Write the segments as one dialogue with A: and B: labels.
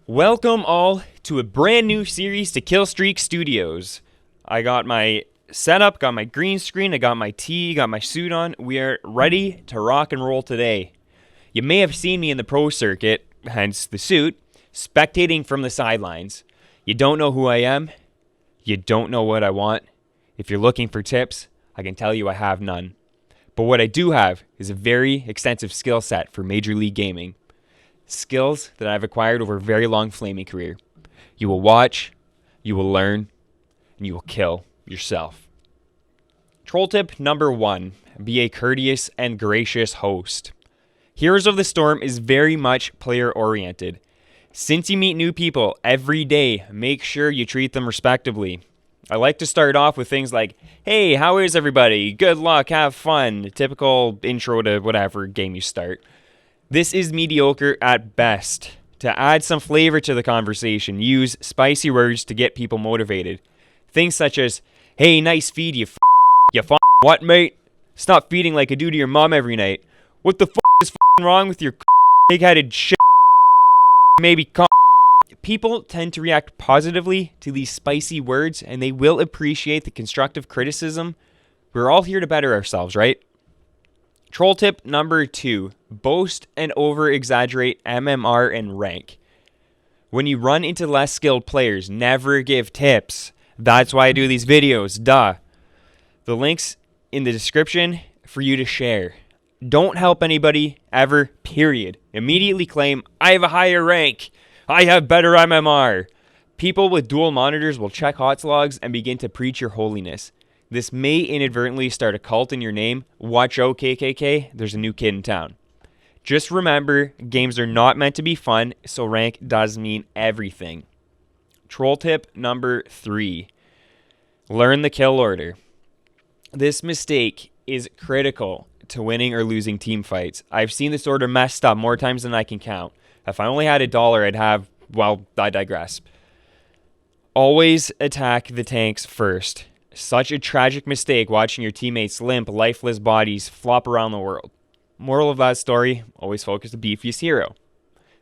A: Welcome all to a brand new series to Killstreak Studios. I got my setup, got my green screen, I got my tee, got my suit on. We are ready to rock and roll today. You may have seen me in the pro circuit, hence the suit, spectating from the sidelines. You don't know who I am. You don't know what I want. If you're looking for tips, I can tell you I have none. But what I do have is a very extensive skill set for Major League Gaming. Skills that I've acquired over a very long flaming career. You will watch, you will learn, and you will kill yourself. Troll tip number 1, be a courteous and gracious host. Heroes of the Storm is very much player oriented. Since you meet new people every day, make sure you treat them respectably. I like to start off with things like, hey, how is everybody? Good luck, have fun. Typical intro to whatever game you start. This is mediocre at best. To add some flavor to the conversation, use spicy words to get people motivated. Things such as, hey, nice feed, you what, mate? Stop feeding like I do to your mom every night. What the is wrong with your big-headed shit? Maybe People tend to react positively to these spicy words, and they will appreciate the constructive criticism. We're all here to better ourselves, right? Troll tip number 2, boast and over-exaggerate MMR and rank. When you run into less skilled players, never give tips. That's why I do these videos, duh. The link's in the description for you to share. Don't help anybody ever, period. Immediately claim, I have a higher rank. I have better MMR. People with dual monitors will check HOTS logs and begin to preach your holiness. This may inadvertently start a cult in your name. Watch out, KKK. There's a new kid in town. Just remember, games are not meant to be fun, so rank does mean everything. Troll tip number 3. Learn the kill order. This mistake is critical to winning or losing team fights. I've seen this order messed up more times than I can count. If I only had $1, I'd have, well, I digress. Always attack the tanks first. Such a tragic mistake watching your teammates' limp, lifeless bodies flop around the world. Moral of that story, always focus the beefiest hero.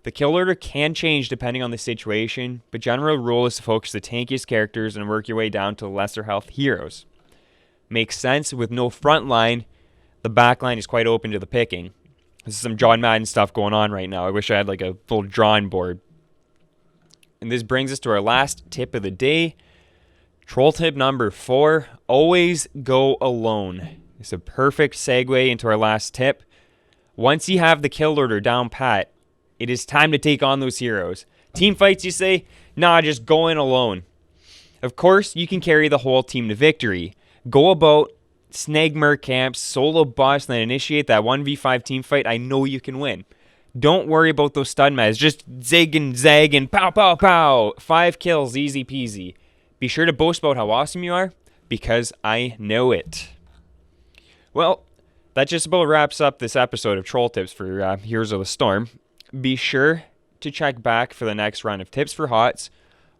A: The kill order can change depending on the situation, but general rule is to focus the tankiest characters and work your way down to lesser health heroes. Makes sense with no front line, the back line is quite open to the picking. This is some John Madden stuff going on right now. I wish I had like a full drawing board. And this brings us to our last tip of the day. Troll tip number 4, always go alone. It's a perfect segue into our last tip. Once you have the kill order down pat, it is time to take on those heroes. Team fights, you say? Nah, just go in alone. Of course, you can carry the whole team to victory. Go about, snag merc camps, solo boss, and then initiate that 1v5 team fight. I know you can win. Don't worry about those stun meds. Just zig and zag and pow, pow, pow. 5 kills, easy peasy. Be sure to boast about how awesome you are, because I know it. Well, that just about wraps up this episode of Troll Tips for Heroes of the Storm. Be sure to check back for the next round of tips for HOTS.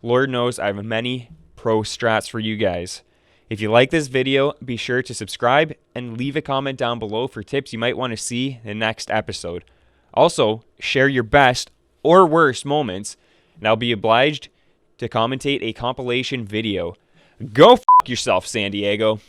A: Lord knows I have many pro strats for you guys. If you like this video, be sure to subscribe and leave a comment down below for tips you might want to see in the next episode. Also, share your best or worst moments, and I'll be obliged to commentate a compilation video. Go f*** yourself, San Diego.